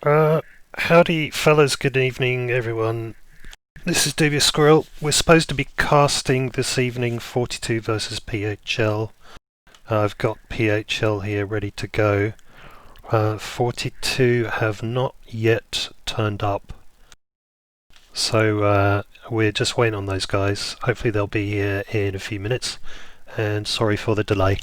Howdy fellas, good evening everyone. This is Devious Squirrel. We're supposed to be casting this evening 42 versus PHL. I've got PHL here ready to go. 42 have not yet turned up. So we're just waiting on those guys. Hopefully they'll be here in a few minutes. And sorry for the delay.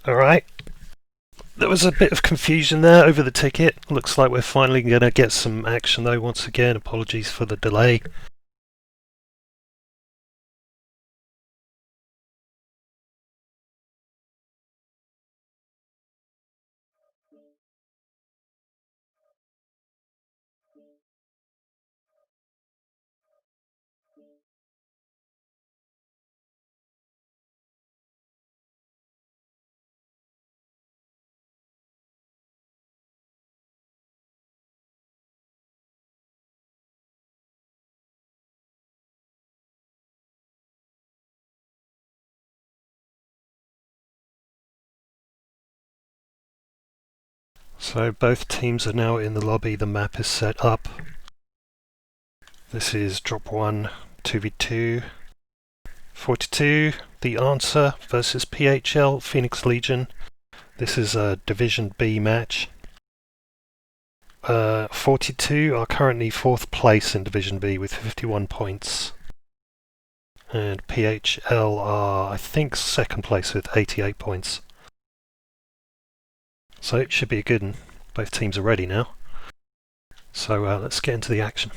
Alright. There was a bit of confusion there over the ticket. Looks like we're finally going to get some action though once again. Apologies for the delay. So both teams are now in the lobby, the map is set up. This is drop 1, 2v2. 42, the answer versus PHL, Phoenix Legion. This is a Division B match. 42 are currently 4th place in Division B with 51 points. And PHL are, I think, 2nd place with 88 points. So it should be a good one. Both teams are ready now. So let's get into the action.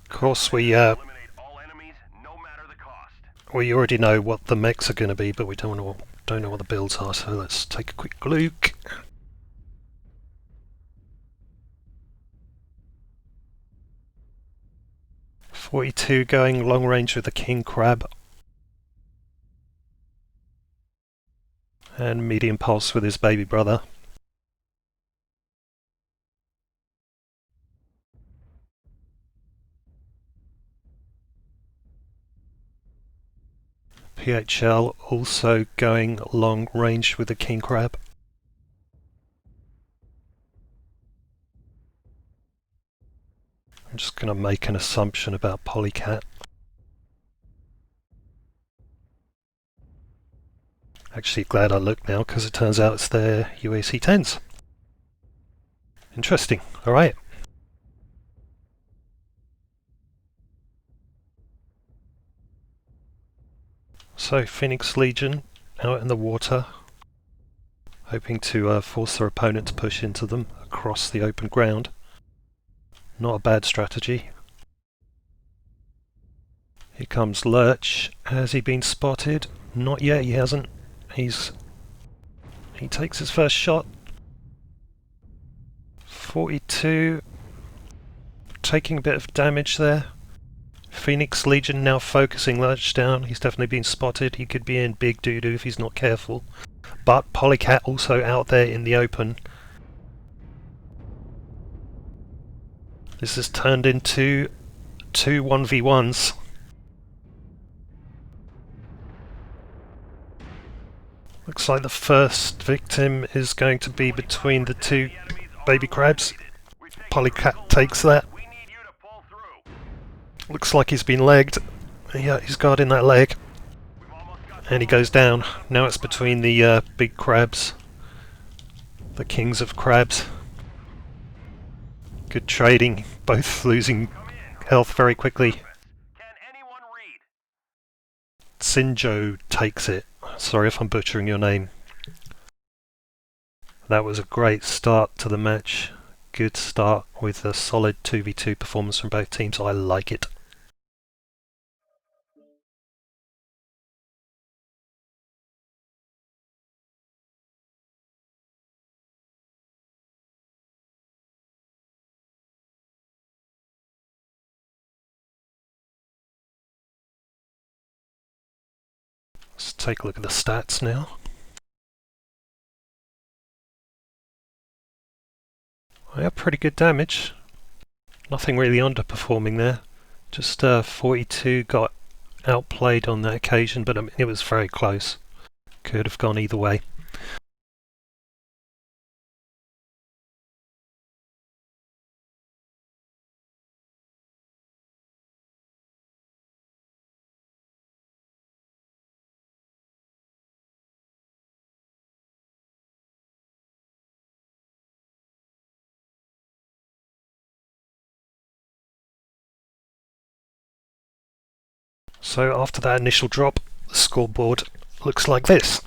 Of course, we already know what the mechs are going to be, but we don't want to Don't know what the builds are, so let's take a quick look. .42 going long range with the king crab. And medium pulse with his baby brother. PHL also going long range with the king crab. I'm just going to make an assumption about Polycat. Actually glad I looked now because it turns out it's their UAC 10s. Interesting. Alright. So Phoenix Legion out in the water, hoping to force their opponent to push into them across the open ground. Not a bad strategy. Here comes Lurch. Has he been spotted? Not yet, he hasn't. He takes his first shot. 42. Taking a bit of damage there. Phoenix Legion now focusing Lurch down. He's definitely been spotted. He could be in big doo-doo if he's not careful. But Polycat also out there in the open. This has turned into two 1v1s. Looks like the first victim is going to be between the two baby crabs. Polycat takes that. Looks like he's been legged. Yeah, he's guarding that leg. And he goes down. Now it's between the big crabs. The kings of crabs. Good trading. Both losing health very quickly. Sinjo takes it. Sorry if I'm butchering your name. That was a great start to the match. Good start with a solid 2v2 performance from both teams. I like it. Let's take a look at the stats now. I have pretty good damage. Nothing really underperforming there. Just 42 got outplayed on that occasion, but I mean, it was very close. Could have gone either way. So after that initial drop, the scoreboard looks like this.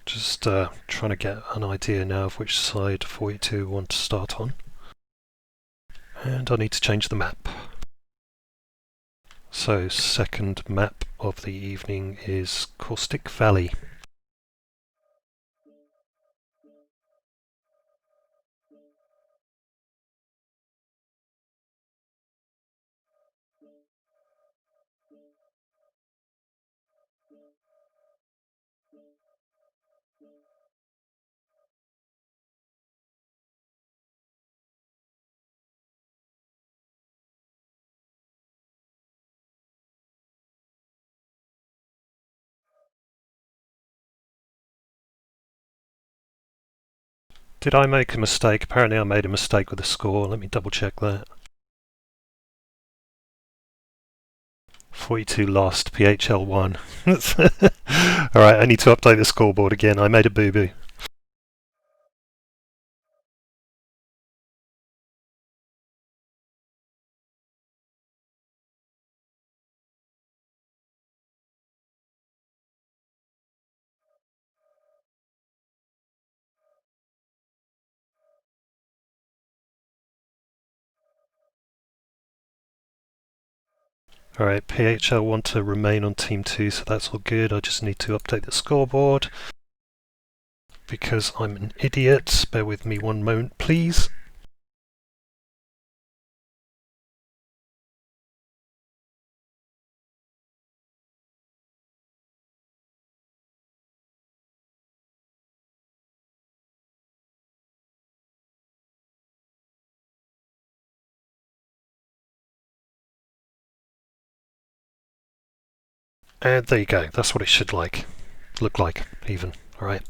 Just trying to get an idea now of which side 42 want to start on. And I need to change the map. So second map of the evening is Caustic Valley. Did I make a mistake? Apparently I made a mistake with the score. Let me double check that. 42 lost, PHL won. Alright, I need to update the scoreboard again. I made a boo-boo. Alright, PHL want to remain on Team 2, so that's all good. I just need to update the scoreboard because I'm an idiot. Bear with me one moment, please. And there you go, that's what it should look like, even. Alright.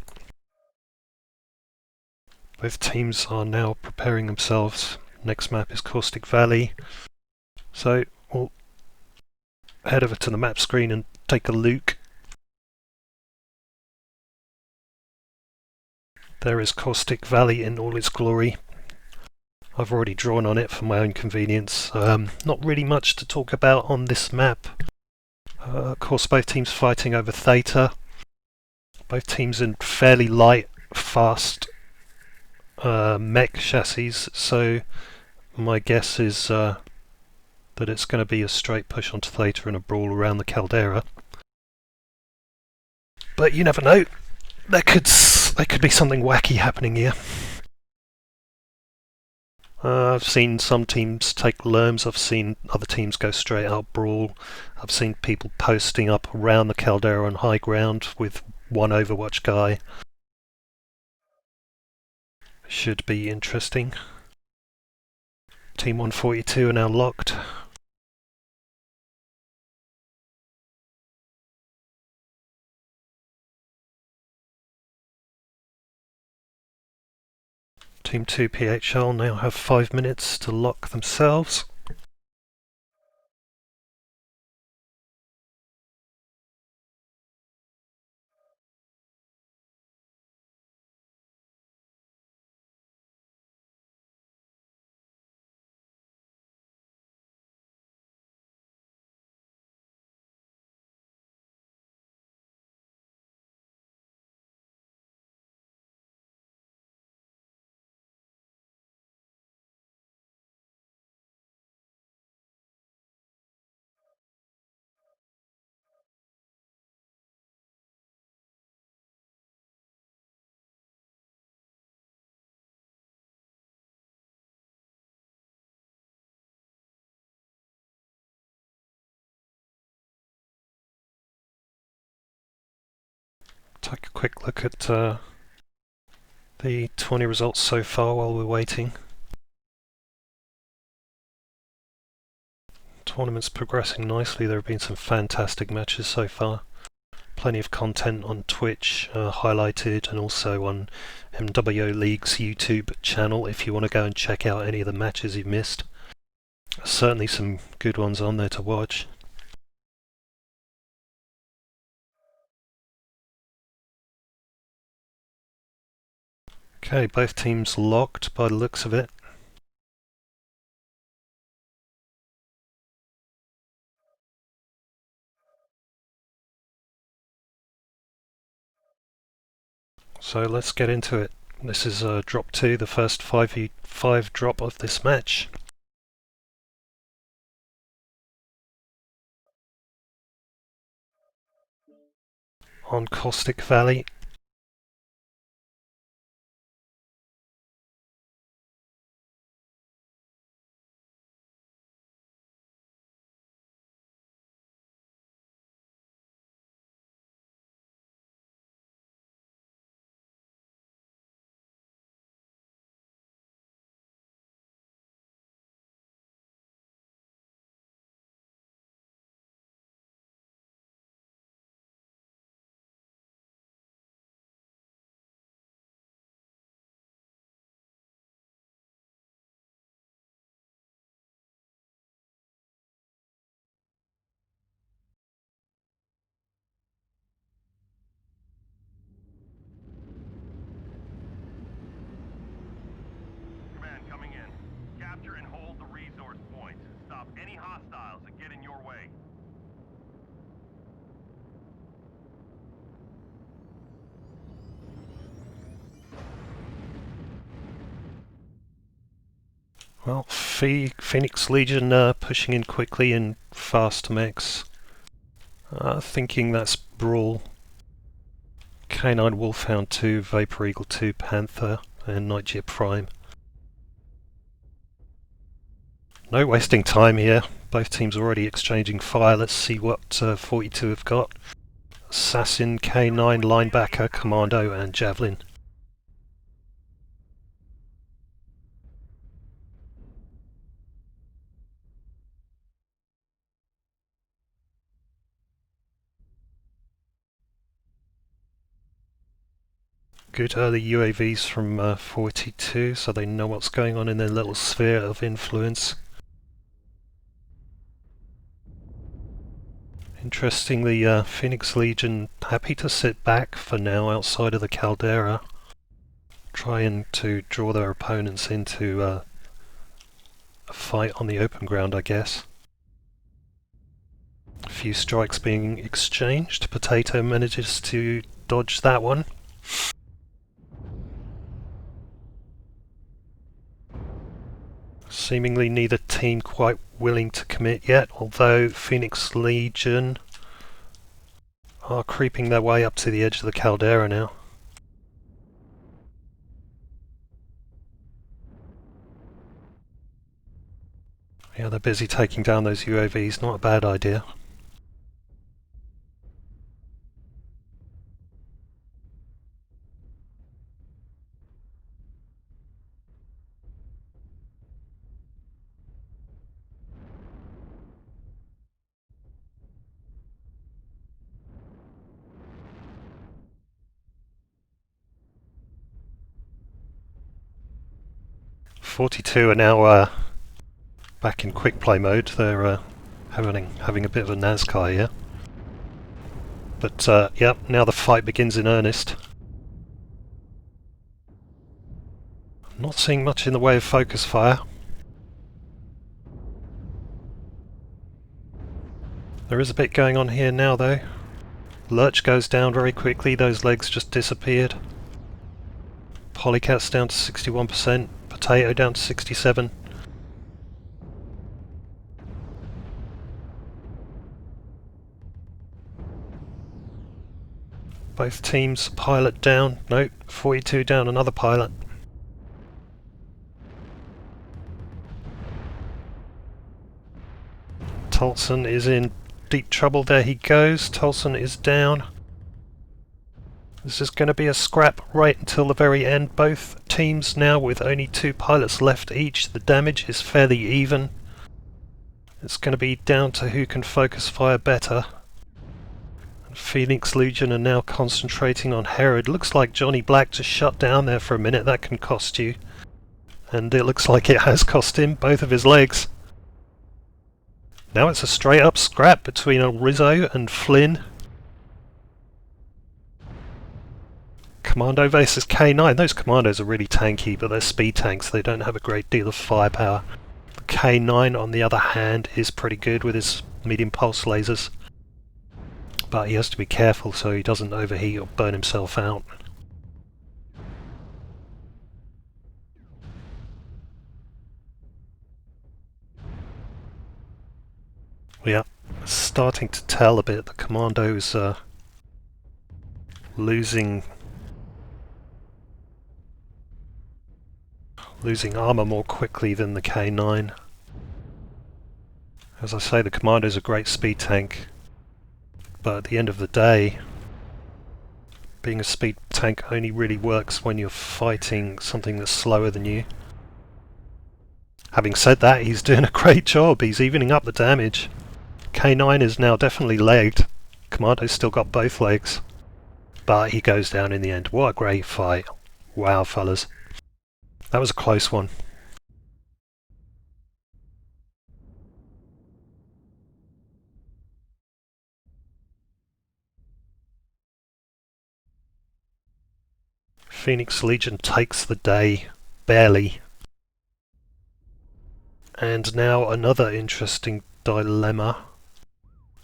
Both teams are now preparing themselves. Next map is Caustic Valley. So we'll head over to the map screen and take a look. There is Caustic Valley in all its glory. I've already drawn on it for my own convenience. Not really much to talk about on this map. Of course, both teams fighting over Theta. Both teams in fairly light, fast mech chassis, so my guess is that it's going to be a straight push onto Theta and a brawl around the caldera. But you never know. There could be something wacky happening here. I've seen some teams take lerms, I've seen other teams go straight out brawl, I've seen people posting up around the caldera on high ground with one Overwatch guy. Should be interesting. Team 142 are now locked. Team 2 PHL now have 5 minutes to lock themselves. Take a quick look at the 20 results so far while we're waiting. Tournament's progressing nicely. There have been some fantastic matches so far. Plenty of content on Twitch highlighted, and also on MWO League's YouTube channel if you want to go and check out any of the matches you've missed. Certainly some good ones on there to watch. Okay, both teams locked by the looks of it. So let's get into it. This is drop 2, the first 5v5 drop of this match. On Caustic Valley. Capture and hold the resource points. Stop any hostiles that get in your way. Well, Phoenix Legion pushing in quickly in fast mix. Thinking that's Brawl. K9 Wolfhound 2, Vapor Eagle 2, Panther, and Nightjet Prime. No wasting time here. Both teams already exchanging fire. Let's see what 42 have got. Assassin, K9, Linebacker, Commando, and Javelin. Good early UAVs from 42, so they know what's going on in their little sphere of influence. Interestingly, Phoenix Legion happy to sit back for now outside of the caldera, trying to draw their opponents into a fight on the open ground, I guess. A few strikes being exchanged. Potato manages to dodge that one. Seemingly neither team quite willing to commit yet, although Phoenix Legion are creeping their way up to the edge of the caldera now. Yeah, they're busy taking down those UAVs, not a bad idea. .42 are now back in quick play mode. They're having a bit of a NASCAR here. But yeah, now the fight begins in earnest. Not seeing much in the way of focus fire. There is a bit going on here now though. Lurch goes down very quickly, those legs just disappeared. Polycat's down to 61%, Potato down to 67%. Both teams, pilot down. Nope, 42 down, another pilot. Tolson is in deep trouble. There he goes. Tolson is down. This is going to be a scrap right until the very end. Both teams now with only 2 pilots left each. The damage is fairly even. It's going to be down to who can focus fire better. Phoenix Legion are now concentrating on Herod. Looks like Johnny Black just shut down there for a minute. That can cost you. And it looks like it has cost him both of his legs. Now it's a straight up scrap between Rizzo and Flynn. Commando versus K9. Those commandos are really tanky, but they're speed tanks. They don't have a great deal of firepower. K9, on the other hand, is pretty good with his medium pulse lasers. But he has to be careful so he doesn't overheat or burn himself out. Yeah, starting to tell a bit. The commandos are losing armor more quickly than the K9. As I say, the commando's a great speed tank, but at the end of the day, being a speed tank only really works when you're fighting something that's slower than you. Having said that, he's doing a great job. He's evening up the damage. K9 is now definitely legged. Commando's still got both legs, but he goes down in the end. What a great fight. Wow, fellas. That was a close one. Phoenix Legion takes the day, barely. And now another interesting dilemma.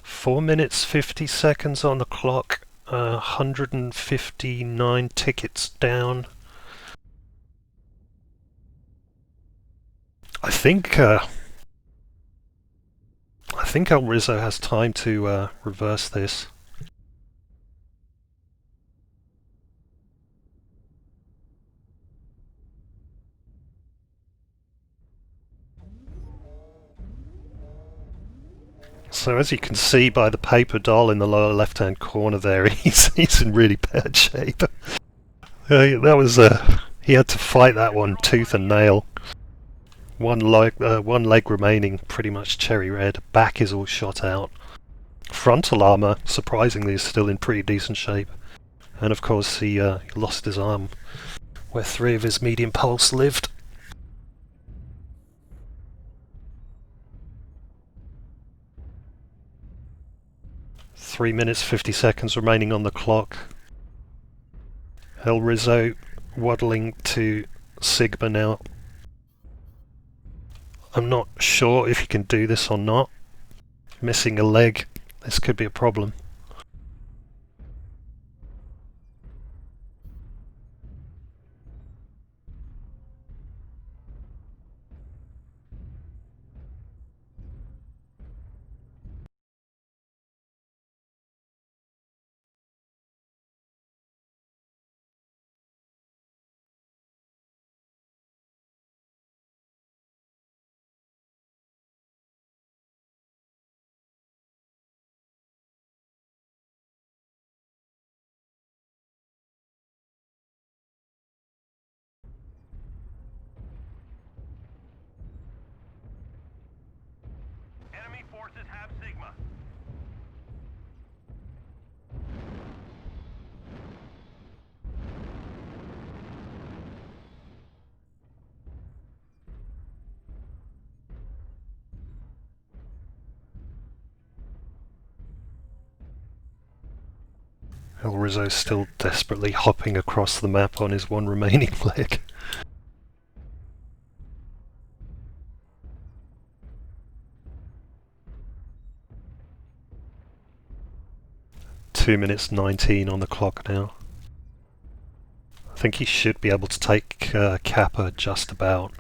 4 minutes 50 seconds on the clock, 159 tickets down. I think El Rizzo has time to reverse this. So as you can see by the paper doll in the lower left-hand corner there, he's in really bad shape. That was he had to fight that one tooth and nail. One leg remaining, pretty much cherry red. Back is all shot out. Frontal armor, surprisingly, is still in pretty decent shape. And of course, he lost his arm, where 3 of his medium pulse lived. Three minutes 50 seconds remaining on the clock. El Rizzo waddling to Sigma now. I'm not sure if he can do this or not. Missing a leg, this could be a problem. Enemy forces have Sigma. El Rizzo's still desperately hopping across the map on his one remaining leg. Two minutes 19 on the clock now. I think he should be able to take Kappa just about.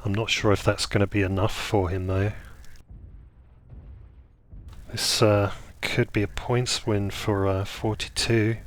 I'm not sure if that's going to be enough for him though. This could be a points win for 42.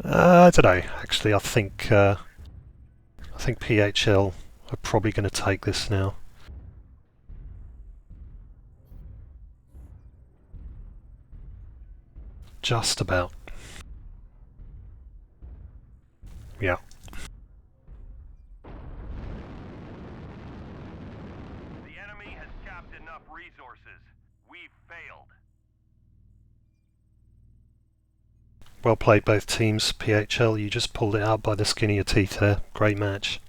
I don't know. Actually, I think PHL are probably going to take this now. Just about. Yeah. The enemy has capped enough resources. We've failed. Well played both teams. PHL, you just pulled it out by the skin of your teeth there. Great match.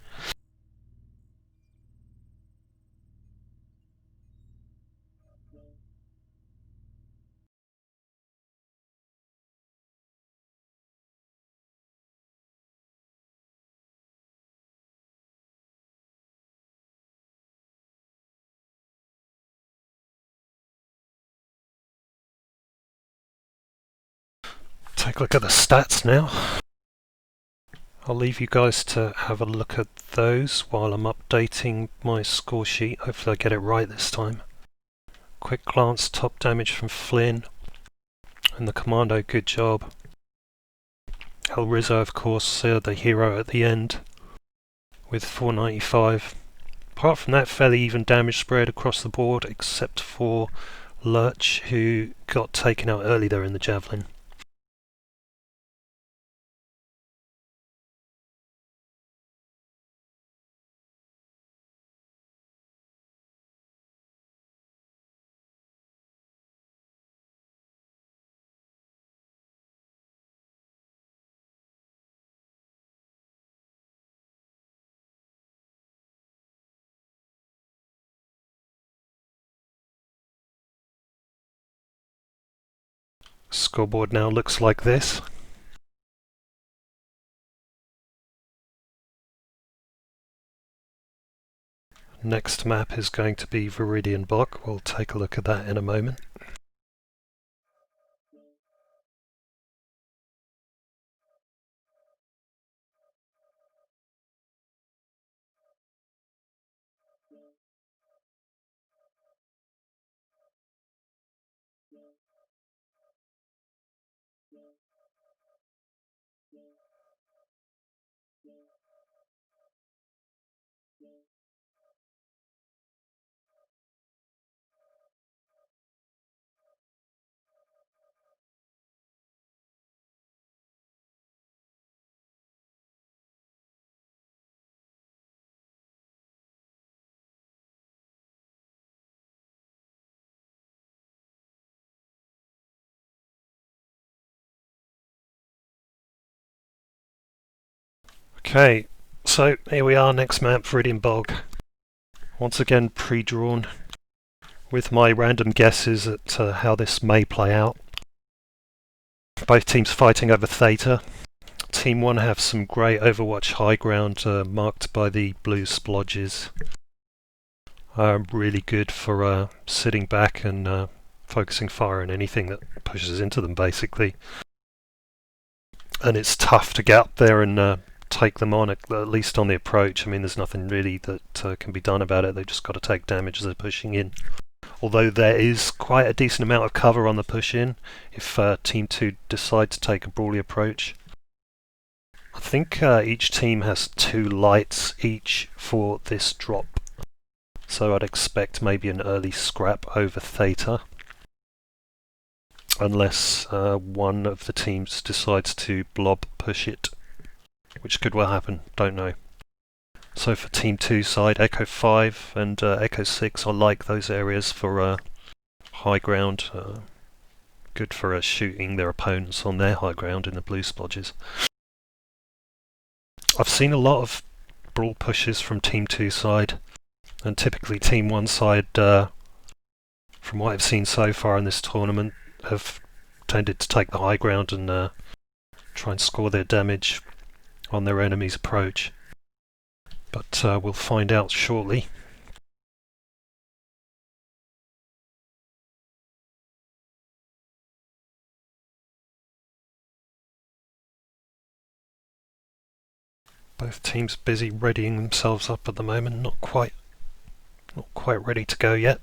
Take a look at the stats now. I'll leave you guys to have a look at those while I'm updating my score sheet. Hopefully I get it right this time. Quick glance, top damage from Flynn and the Commando, good job. El Rizzo, of course, the hero at the end with 495. Apart from that, fairly even damage spread across the board except for Lurch, who got taken out early there in the Javelin. Scoreboard now looks like this. Next map is going to be Viridian Block. We'll take a look at that in a moment. Okay, so here we are, next map, Viridian Bog. Once again pre-drawn with my random guesses at how this may play out. Both teams fighting over Theta. Team 1 have some great Overwatch high ground marked by the blue splodges. Really good for sitting back and focusing fire on anything that pushes into them basically. And it's tough to get up there and take them on, at least on the approach. I mean, there's nothing really that can be done about it. They've just got to take damage as they're pushing in. Although there is quite a decent amount of cover on the push in if Team 2 decide to take a brawly approach. I think each team has 2 lights each for this drop. So I'd expect maybe an early scrap over Theta. Unless one of the teams decides to blob push it. Which could well happen, don't know. So for Team 2 side, Echo 5 and Echo 6, I like those areas for high ground. Good for shooting their opponents on their high ground in the blue splodges. I've seen a lot of brawl pushes from Team 2 side, and typically Team 1 side, from what I've seen so far in this tournament, have tended to take the high ground and try and score their damage on their enemy's approach. But we'll find out shortly. Both teams busy readying themselves up at the moment, not quite ready to go yet.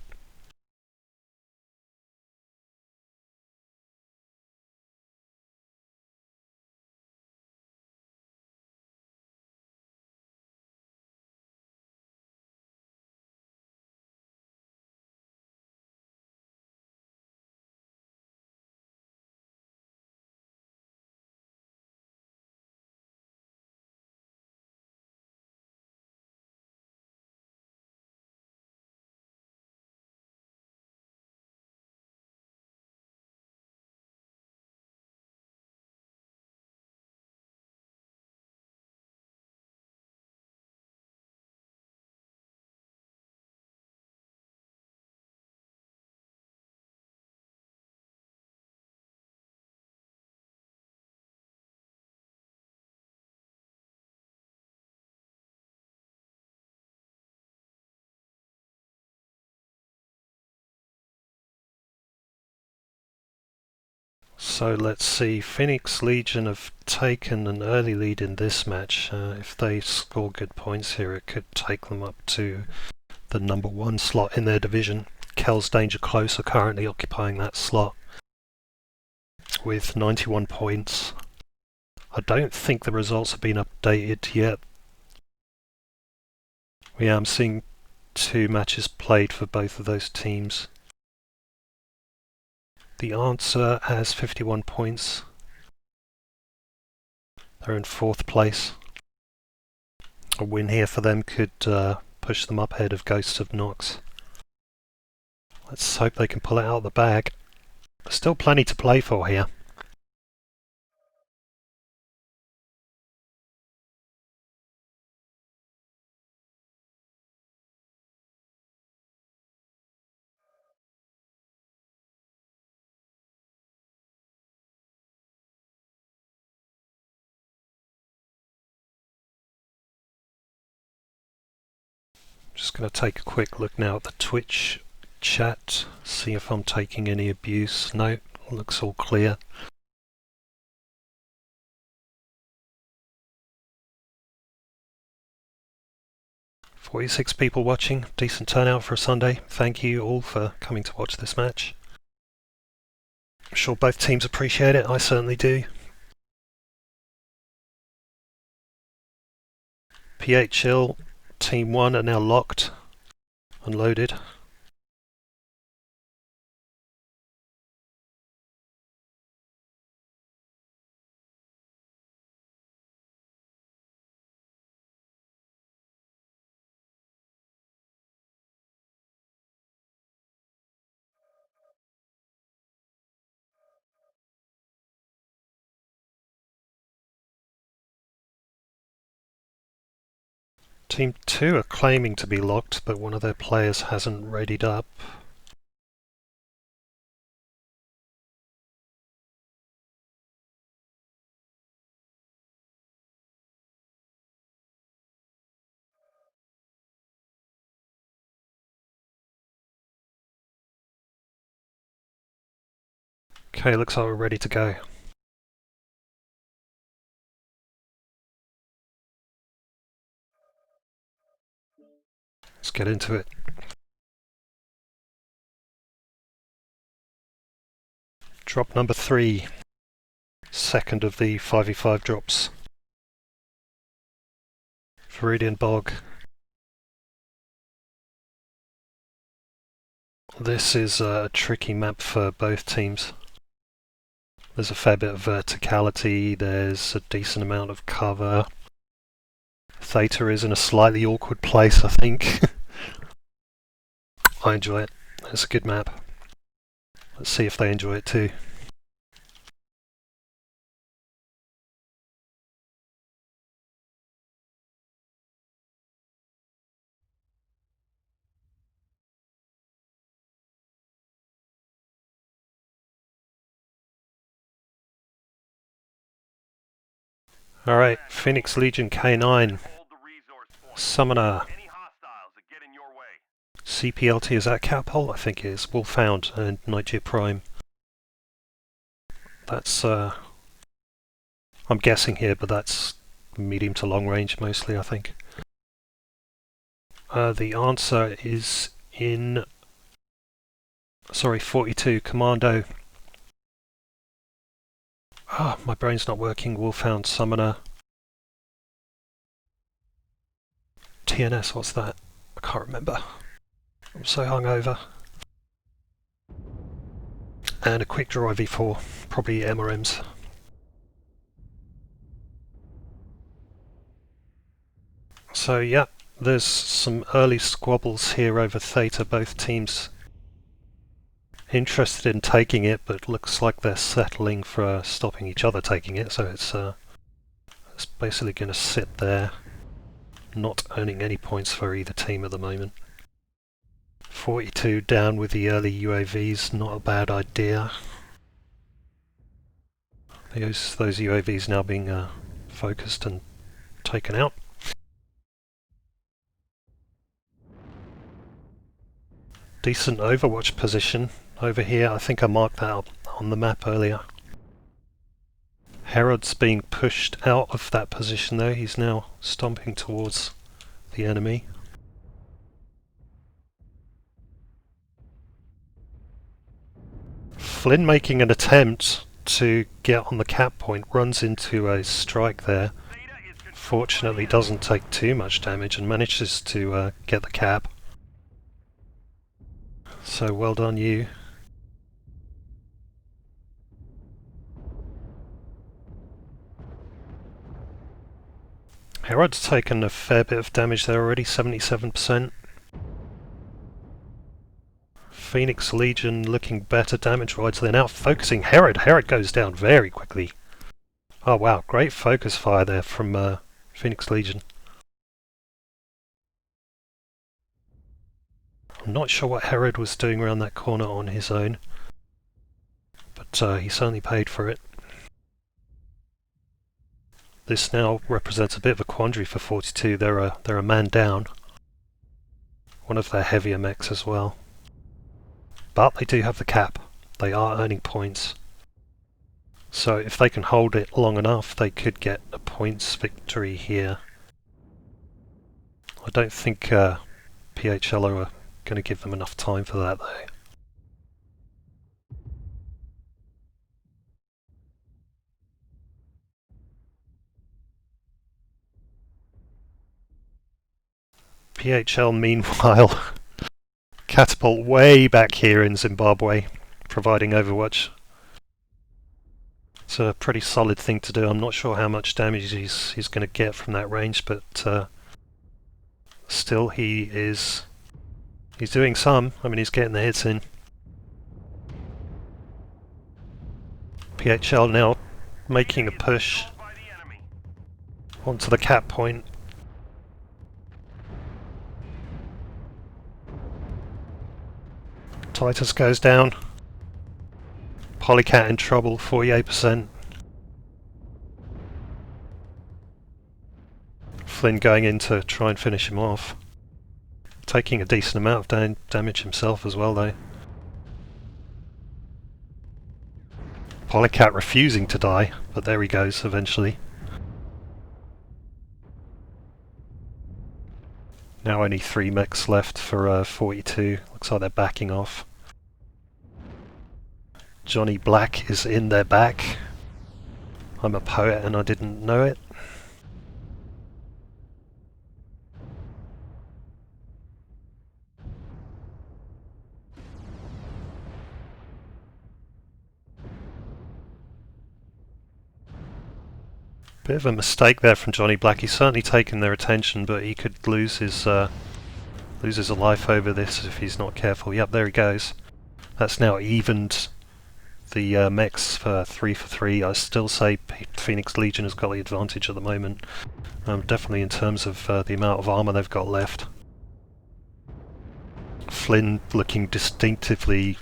So let's see, Phoenix Legion have taken an early lead in this match. If they score good points here, it could take them up to the number 1 slot in their division. Kel's Danger Close are currently occupying that slot with 91 points. I don't think the results have been updated yet. Yeah, I'm seeing 2 matches played for both of those teams. The Answer has 51 points. They're in 4th place. A win here for them could push them up ahead of Ghosts of Nox. Let's hope they can pull it out of the bag. There's still plenty to play for here. Just going to take a quick look now at the Twitch chat, see if I'm taking any abuse. No, looks all clear. "46 people watching, decent turnout for a Sunday. Thank you all for coming to watch this match. I'm sure both teams appreciate it, I certainly do. PHL Team 1 are now locked, unloaded. Team 2 are claiming to be locked, but one of their players hasn't readied up. Okay, looks like we're ready to go. Let's get into it. Drop number 3. Second of the 5v5 drops. Viridian Block. This is a tricky map for both teams. There's a fair bit of verticality, there's a decent amount of cover. Theta is in a slightly awkward place, I think. I enjoy it. It's a good map. Let's see if they enjoy it too. Alright, Phoenix Legion K9. Summoner. CPLT is that Catapult? I think it is. Wolfhound and Nightjar Prime. That's, I'm guessing here, but that's medium to long range mostly, I think. The answer is in... Sorry, 42, Commando. Ah, my brain's not working. Wolfhound, Summoner. TNS, what's that? I can't remember. I'm so hungover. And a quick draw IV4, probably MRMs. So yeah, there's some early squabbles here over Theta. Both teams interested in taking it, but looks like they're settling for stopping each other taking it, so it's basically going to sit there, not earning any points for either team at the moment. 42 down with the early UAVs, not a bad idea. Those UAVs now being focused and taken out. Decent Overwatch position over here. I think I marked that up on the map earlier. Herod's being pushed out of that position though. He's now stomping towards the enemy. Flynn making an attempt to get on the cap point, runs into a strike there. Fortunately doesn't take too much damage and manages to get the cap. So well done you. Herod's taken a fair bit of damage there already, 77%. Phoenix Legion looking better damage-wise. They're now focusing Herod. Herod goes down very quickly. Oh wow, great focus fire there from Phoenix Legion. I'm not sure what Herod was doing around that corner on his own, but he certainly paid for it. This now represents a bit of a quandary for 42. They're a man down. one of their heavier mechs as well. But they do have the cap. They are earning points. So if they can hold it long enough, they could get a points victory here. I don't think PHL are going to give them enough time for that though. PHL meanwhile catapult way back here in Zimbabwe, providing overwatch. It's a pretty solid thing to do. I'm not sure how much damage he's going to get from that range, but still he's doing some. I mean, he's getting the hits in. PHL now making a push onto the cap point. Titus goes down. Polycat in trouble, 48%. Flynn going in to try and finish him off. Taking a decent amount of damage himself as well though. Polycat refusing to die, but there he goes eventually. Now only 3 mechs left for 42. Looks like they're backing off. Johnny Black is in their back. I'm a poet and I didn't know it. Bit of a mistake there from Johnny Black. He's certainly taken their attention, but he could lose his life over this if he's not careful. Yep, there he goes. That's now evened the mechs for 3 for 3. I still say Phoenix Legion has got the advantage at the moment. Definitely in terms of the amount of armour they've got left. Flynn looking distinctly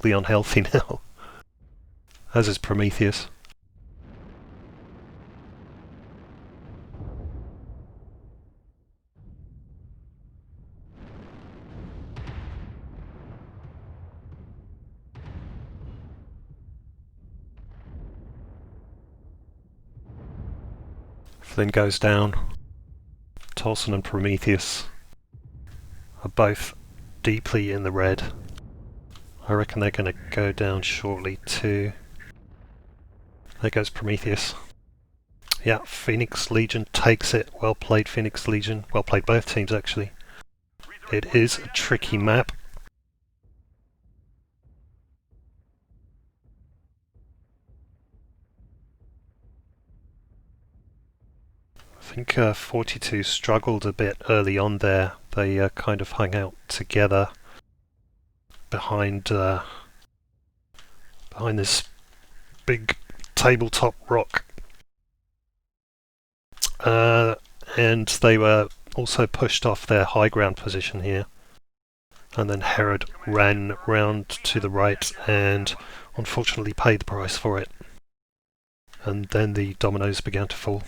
unhealthy now, as is Prometheus. Flynn goes down. Tolson and Prometheus are both deeply in the red. I reckon they're going to go down shortly too. There goes Prometheus. Yeah, Phoenix Legion takes it. Well played, Phoenix Legion. Well played both teams actually. It is a tricky map. I think 42 struggled a bit early on there. They kind of hung out together behind this big tabletop rock, and they were also pushed off their high ground position here. And then Herod ran round to the right and unfortunately paid the price for it. And then the dominoes began to fall.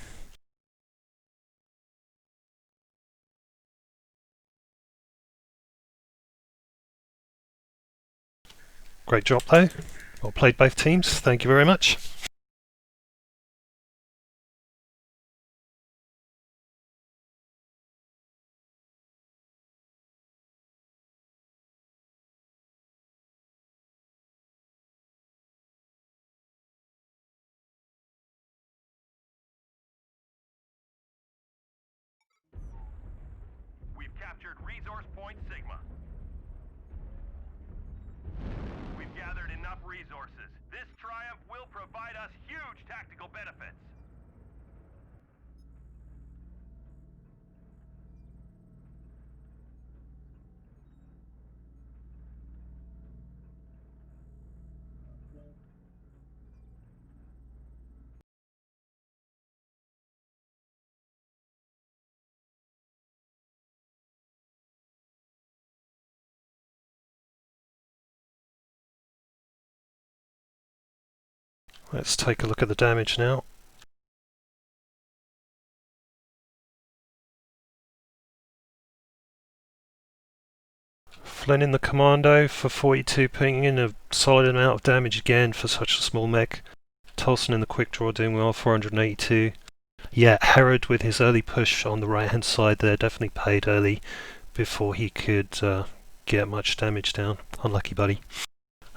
Great job though. Well played both teams. Thank you very much. We've captured resource point Sigma. We've gathered enough resources. This triumph will provide us huge tactical benefits. Let's take a look at the damage now. Flynn in the commando for 42, putting in a solid amount of damage again for such a small mech. Tolson in the quick draw doing well, 482. Yeah, Herod with his early push on the right hand side there definitely paid early before he could get much damage down. Unlucky buddy.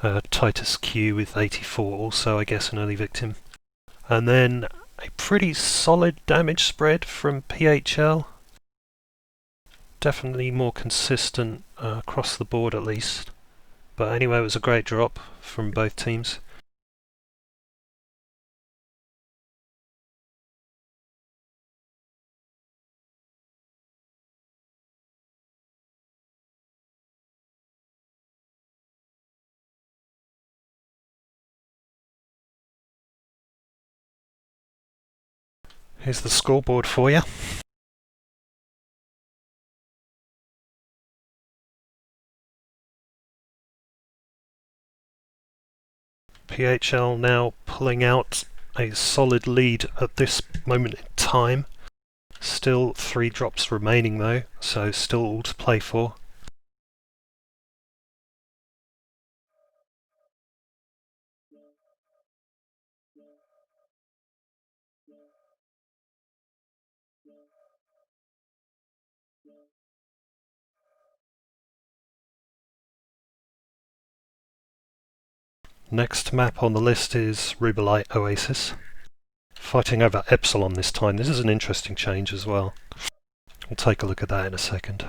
ToC2 with 84 also, I guess, an early victim. And then a pretty solid damage spread from PHL. Definitely more consistent across the board at least. But anyway, it was a great drop from both teams. Here's the scoreboard for you. PHL now pulling out a solid lead at this moment in time. Still 3 drops remaining though, so still all to play for. Next map on the list is Rubellite Oasis. Fighting over Epsilon this time. This is an interesting change as well. We'll take a look at that in a second.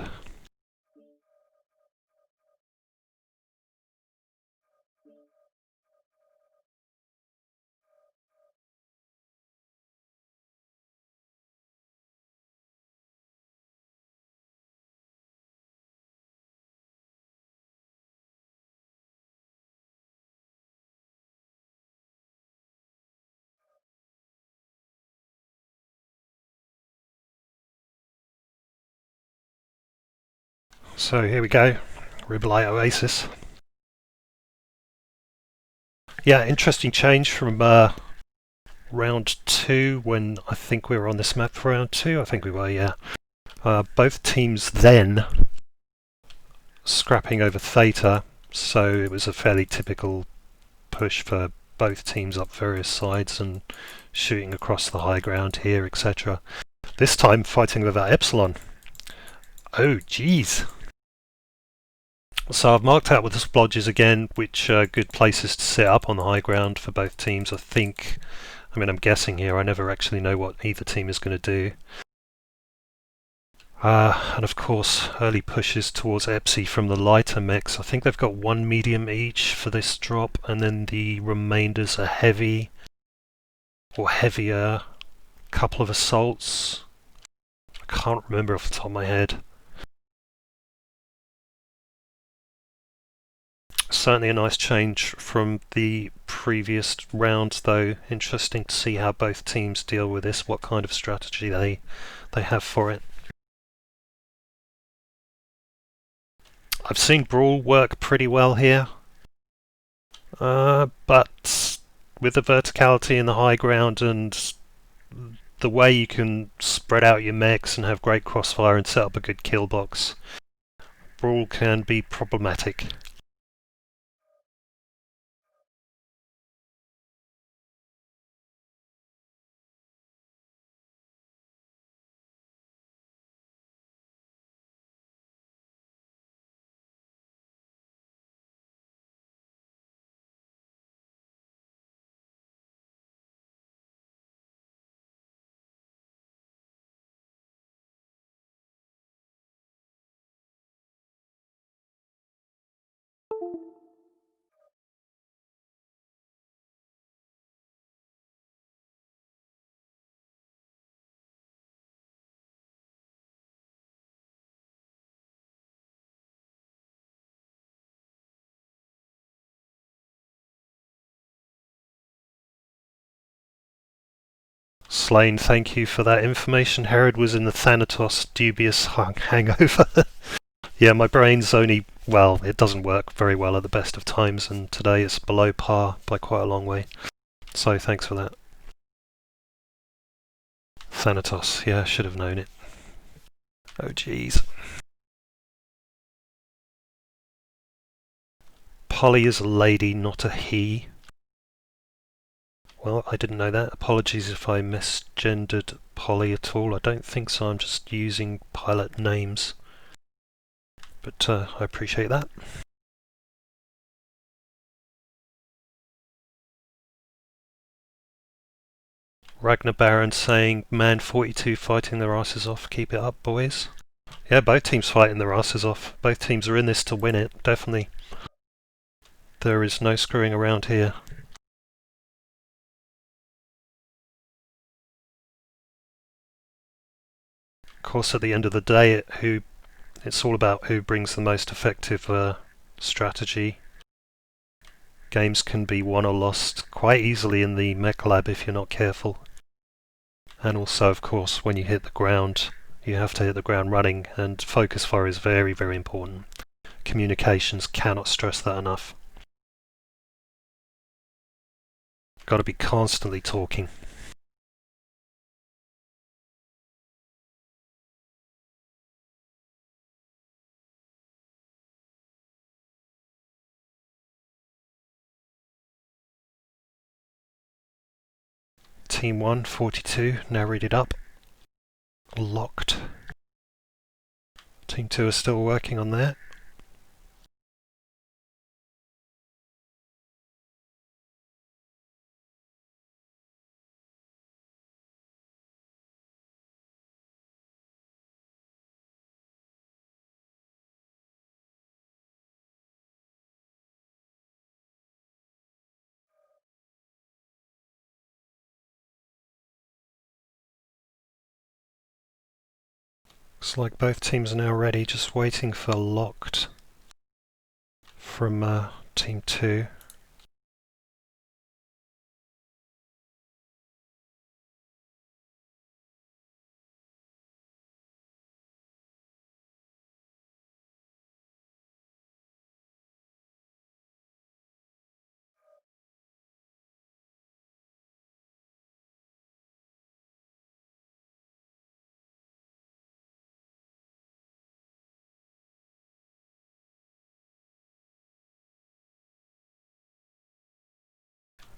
So here we go, Rubellite Oasis. Yeah, interesting change from round 2 when I think we were on this map for round 2. I think we were, yeah. Both teams then scrapping over Theta, so it was a fairly typical push for both teams up various sides and shooting across the high ground here, etc. This time fighting over Epsilon. Oh, jeez. So I've marked out with the splodges again which are good places to set up on the high ground for both teams. I'm guessing here, I never actually know what either team is going to do. And of course early pushes towards Epsi from the lighter mechs. I think they've got 1 medium each for this drop, and then the remainders are heavy or heavier. Couple of assaults. I can't remember off the top of my head. Certainly a nice change from the previous round though. Interesting to see how both teams deal with this, what kind of strategy they have for it. I've seen Brawl work pretty well here, but with the verticality in the high ground and the way you can spread out your mechs and have great crossfire and set up a good kill box, Brawl can be problematic. Slane, thank you for that information. Herod was in the Thanatos dubious hangover. Yeah, my brain's only, well, it doesn't work very well at the best of times, and today it's below par by quite a long way. So thanks for that. Thanatos, yeah, should have known it. Oh jeez. Polly is a lady, not a he. Well, I didn't know that. Apologies if I misgendered Polly at all. I don't think so. I'm just using pilot names. But I appreciate that. Ragnar Baron saying, man 42 fighting their asses off. Keep it up, boys. Yeah, both teams fighting their asses off. Both teams are in this to win it, definitely. There is no screwing around here. Of course, at the end of the day, it's all about who brings the most effective strategy. Games can be won or lost quite easily in the mech lab if you're not careful. And also, of course, when you hit the ground, you have to hit the ground running, and focus fire is very, very important. Communications, cannot stress that enough. Got to be constantly talking. Team 1, 42, now read it up. Locked. Team 2 are still working on that. Looks like both teams are now ready, just waiting for locked from Team 2.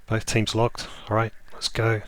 Both teams locked. Alright, let's go.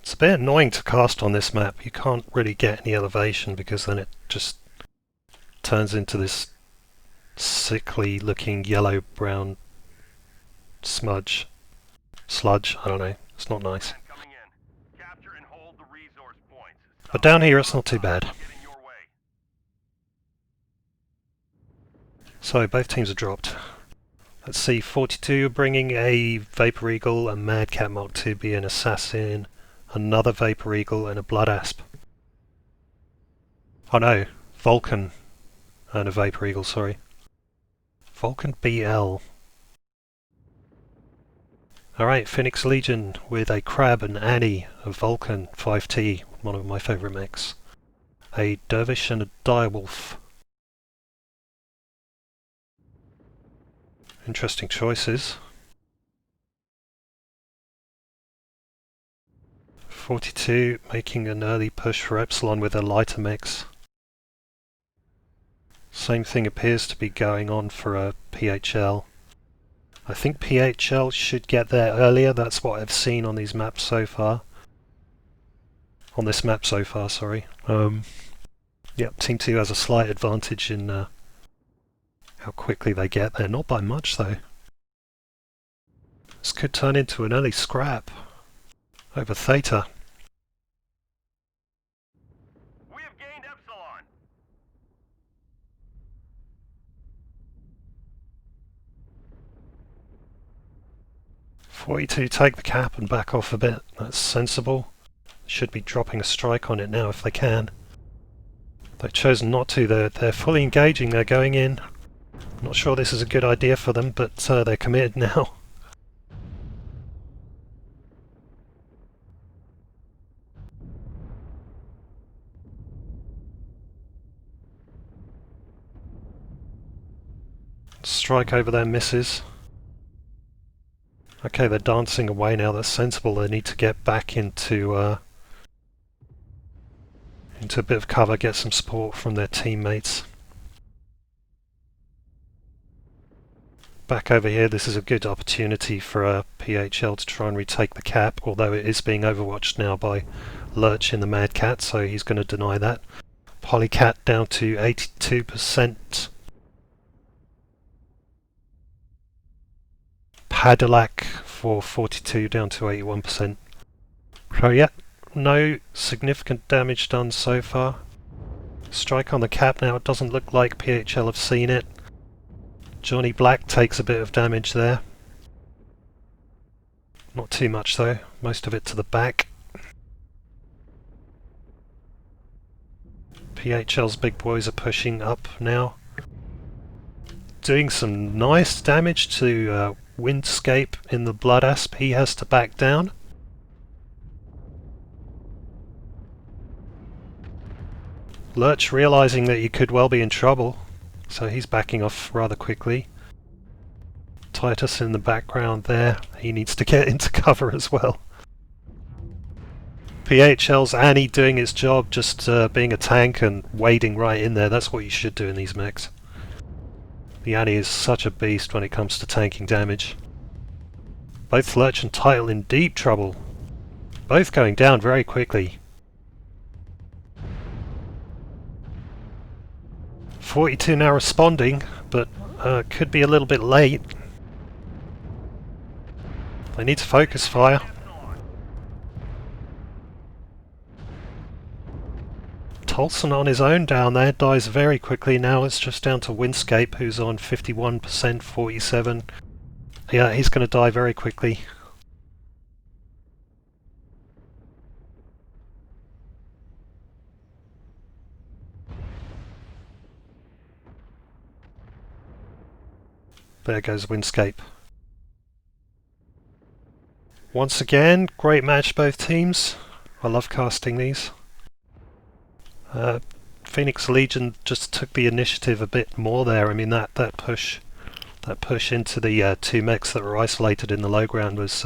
It's a bit annoying to cast on this map. You can't really get any elevation because then it just turns into this sickly looking yellow-brown sludge, I don't know, it's not nice. But down here it's not too bad. So both teams are dropped. Let's see, 42 bringing a Vapor Eagle, a Madcat Mark II be an Assassin, another Vapor Eagle and a Blood Asp. Oh no, Vulcan and a Vapor Eagle, sorry. Vulcan BL. Alright, Phoenix Legion with a Crab and Annie, a Vulcan 5T, one of my favourite mechs. A Dervish and a Direwolf. Interesting choices. 42 making an early push for Epsilon with a lighter mix. Same thing appears to be going on for a PHL. I think PHL should get there earlier, that's what I've seen on these maps so far. On this map so far, sorry. Yep, Team 2 has a slight advantage in how quickly they get there. Not by much though. This could turn into an early scrap over Theta. We have gained Epsilon. 42 take the cap and back off a bit. That's sensible. Should be dropping a strike on it now if they can. They've chosen not to. They're fully engaging. They're going in. Not sure this is a good idea for them, but they're committed now. Strike over there misses. Okay, they're dancing away now. That's sensible. They need to get back into a bit of cover, get some support from their teammates. Back over here, this is a good opportunity for PHL to try and retake the cap, although it is being overwatched now by Lurch in the Mad Cat, so he's going to deny that. Polycat down to 82%. Padillac for 42 down to 81%. So yeah, no significant damage done so far. Strike on the cap now. It doesn't look like PHL have seen it. Johnny Black takes a bit of damage there. Not too much though, most of it to the back. PHL's big boys are pushing up now. Doing some nice damage to Windscape in the Blood Asp. He has to back down. Lurch realising that he could well be in trouble, so he's backing off rather quickly. Titus in the background there, he needs to get into cover as well. PHL's Annie doing its job, just being a tank and wading right in there. That's what you should do in these mechs. The Annie is such a beast when it comes to tanking damage. Both Lurch and Title in deep trouble. Both going down very quickly. 42 now responding, but could be a little bit late. They need to focus fire. Tolson on his own down there dies very quickly. Now it's just down to Windscape, who's on 51%, 47. Yeah, he's going to die very quickly. There goes Windscape. Once again, great match both teams. I love casting these. Phoenix Legion just took the initiative a bit more there. I mean that push into the two mechs that were isolated in the low ground was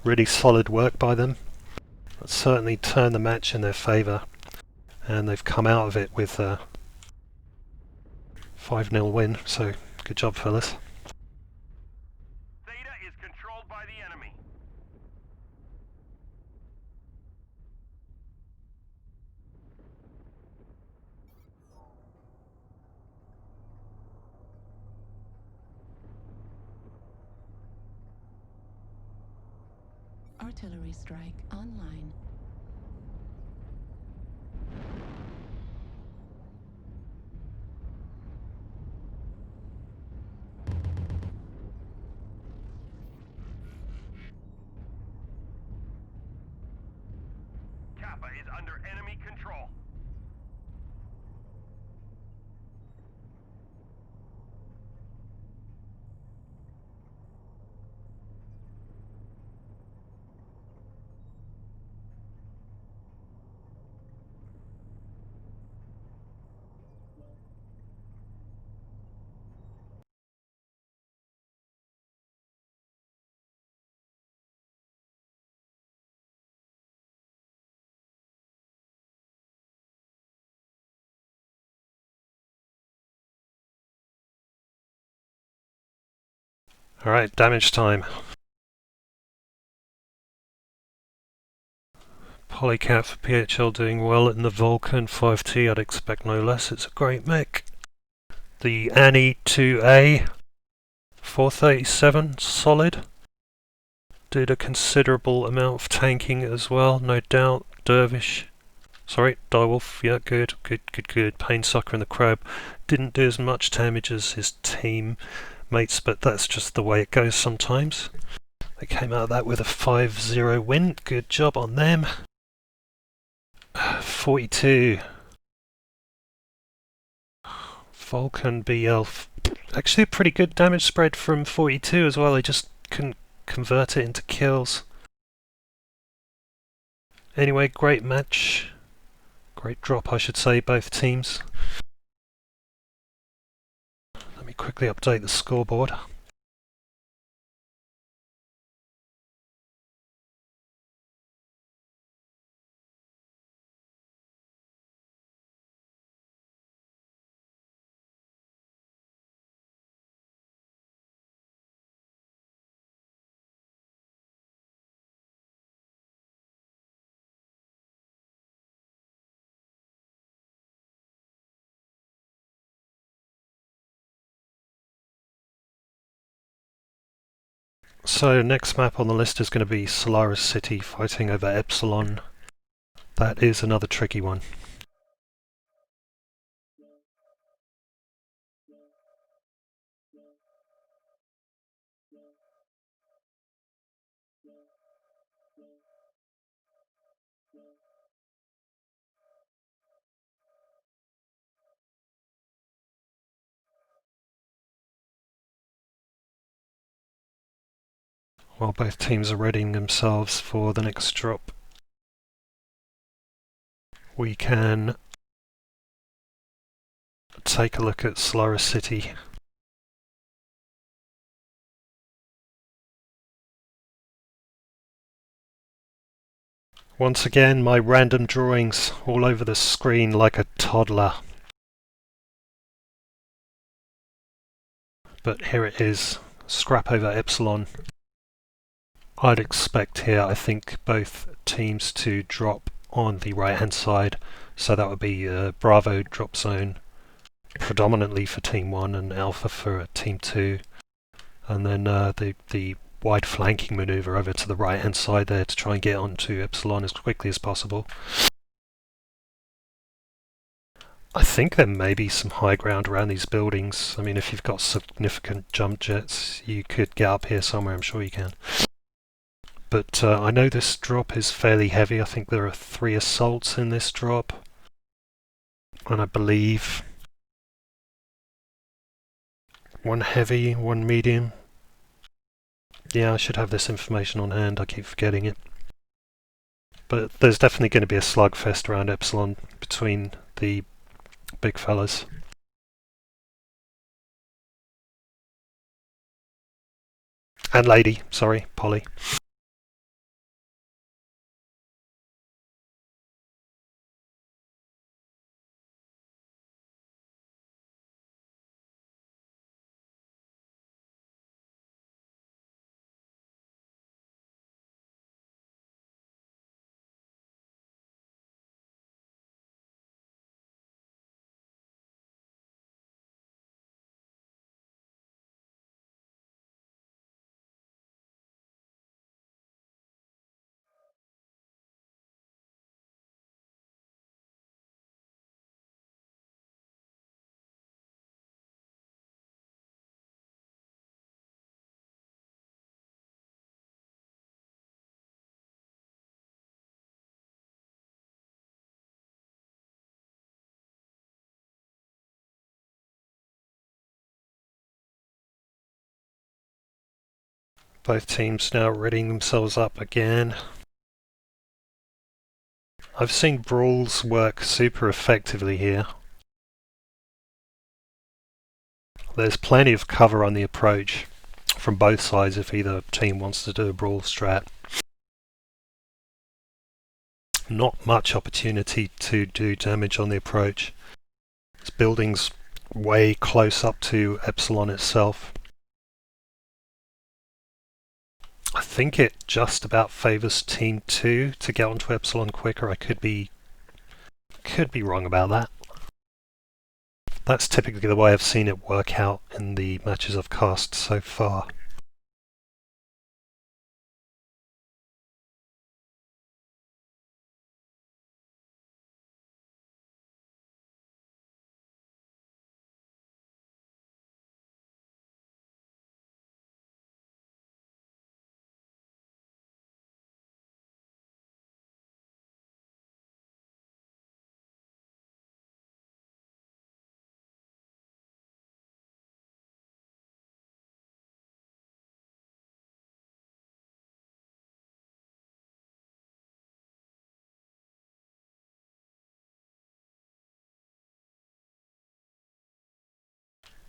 really solid work by them. That certainly turned the match in their favour, and they've come out of it with a 5-0 win. So good job, fellas. Theta is controlled by the enemy. Artillery strike online. Kappa is under enemy control. Alright, damage time. Polycat for PHL doing well in the Vulcan 5T, I'd expect no less, it's a great mech. The Annie 2A 437, solid. Did a considerable amount of tanking as well, no doubt. Dervish, sorry, Direwolf, yeah, good. Painsucker and the Crab didn't do as much damage as his teammates, but that's just the way it goes sometimes. They came out of that with a 5-0 win. Good job on them. 42. Vulcan BL. Actually a pretty good damage spread from 42 as well. They just couldn't convert it into kills. Anyway, great match. Great drop, I should say, both teams. Let me quickly update the scoreboard. So next map on the list is going to be Solaris City fighting over Epsilon. That is another tricky one. While both teams are readying themselves for the next drop, we can take a look at Solaris City. Once again, my random drawings all over the screen like a toddler. But here it is, scrap over Epsilon. I'd expect here, I think, both teams to drop on the right hand side, so that would be Bravo drop zone predominantly for Team 1 and Alpha for Team 2, and then the wide flanking manoeuvre over to the right hand side there to try and get onto Epsilon as quickly as possible. I think there may be some high ground around these buildings. I mean, if you've got significant jump jets, you could get up here somewhere, I'm sure you can. But I know this drop is fairly heavy. I think there are 3 assaults in this drop. And I believe 1 heavy, 1 medium. Yeah, I should have this information on hand. I keep forgetting it. But there's definitely going to be a slugfest around Epsilon between the big fellas. And lady, sorry, Polly. Both teams now readying themselves up again. I've seen brawls work super effectively here. There's plenty of cover on the approach from both sides if either team wants to do a brawl strat. Not much opportunity to do damage on the approach. This building's way close up to Epsilon itself. I think it just about favours Team 2 to get onto Epsilon quicker. I could be wrong about that. That's typically the way I've seen it work out in the matches I've cast so far.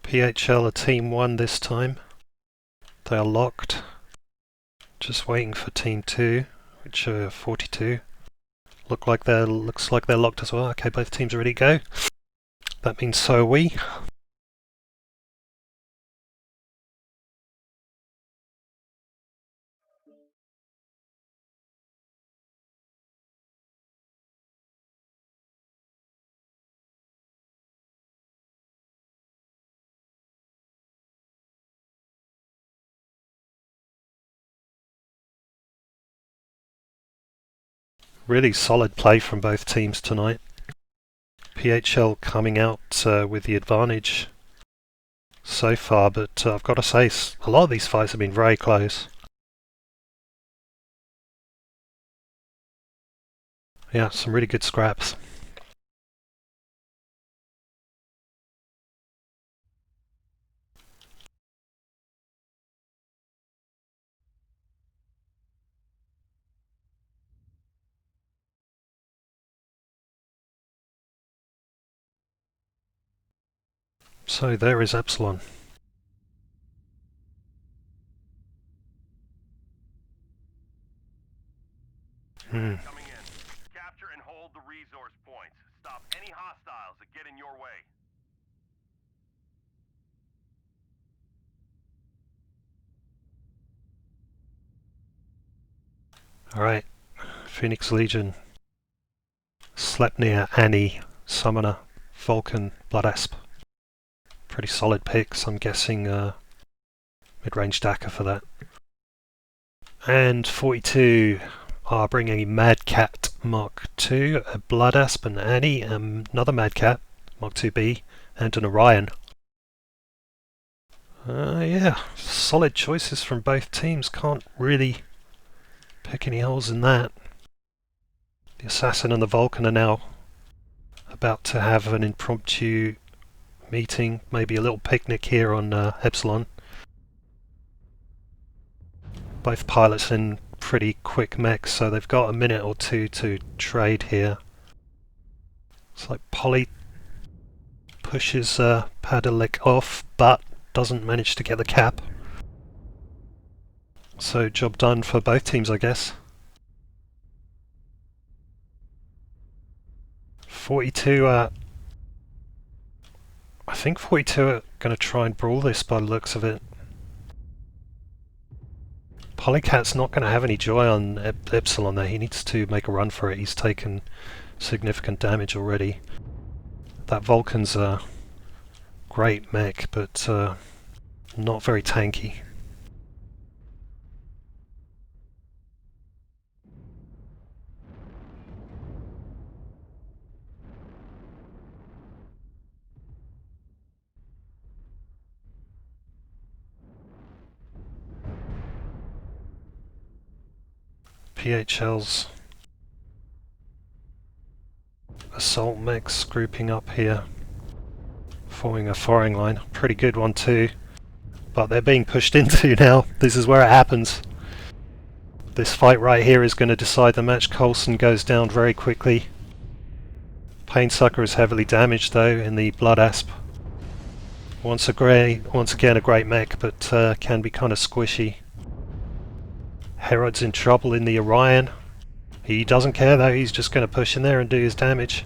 PHL are Team 1 this time. They are locked. Just waiting for Team 2, which are 42. Looks like they're locked as well. Okay, both teams are ready to go. That means so are we. Really solid play from both teams tonight. PHL coming out with the advantage so far, but I've got to say, a lot of these fights have been very close. Yeah, some really good scraps. So there is Epsilon. Coming in. Capture and hold the resource points. Stop any hostiles that get in your way. Alright, Phoenix Legion. Sleipnir, Annie, Summoner, Vulcan, Blood Asp. Pretty solid picks, I'm guessing mid-range Daka for that. And 42 are bringing a Mad Cat Mark II, a Blood Asp, an Annie, another Mad Cat Mark IIB, and an Orion. Yeah, solid choices from both teams. Can't really pick any holes in that. The Assassin and the Vulcan are now about to have an impromptu meeting, maybe a little picnic here on Epsilon. Both pilots in pretty quick mechs, so they've got a minute or two to trade here. It's like Polly pushes Padalik off, but doesn't manage to get the cap. So job done for both teams, I guess. 42 I think 42 are going to try and brawl this by the looks of it. Polycat's not going to have any joy on Epsilon there. He needs to make a run for it. He's taken significant damage already. That Vulcan's a great mech, but not very tanky. PHL's assault mechs grouping up here, forming a firing line. Pretty good one too, but they're being pushed into now. This is where it happens. This fight right here is going to decide the match. Coulson goes down very quickly. Painsucker is heavily damaged though in the Blood Asp. Once again a great mech, but can be kind of squishy. Herod's in trouble in the Orion. He doesn't care though, he's just going to push in there and do his damage.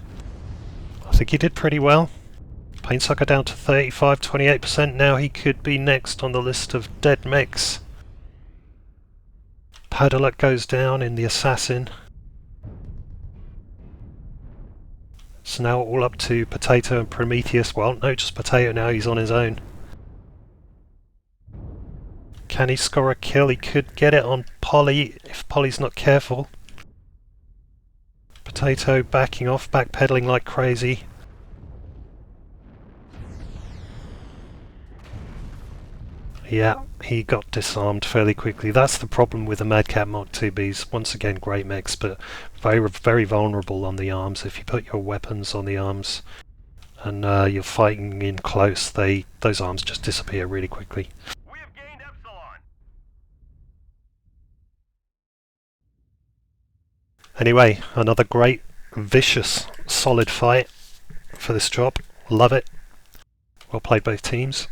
I think he did pretty well. Painsucker down to 35, 28% now. He could be next on the list of dead mechs. Padaluk goes down in the Assassin. It's now all up to Potato and Prometheus. Well, no, just Potato now, he's on his own. Can he score a kill? He could get it on Polly if Polly's not careful. Potato backing off, backpedaling like crazy. Yeah, he got disarmed fairly quickly. That's the problem with the Mad Cat Mark IIBs. Once again, great mechs, but very, very vulnerable on the arms. If you put your weapons on the arms and you're fighting in close, those arms just disappear really quickly. We have gained Epsilon. Anyway, another great, vicious, solid fight for this drop. Love it. Well played both teams.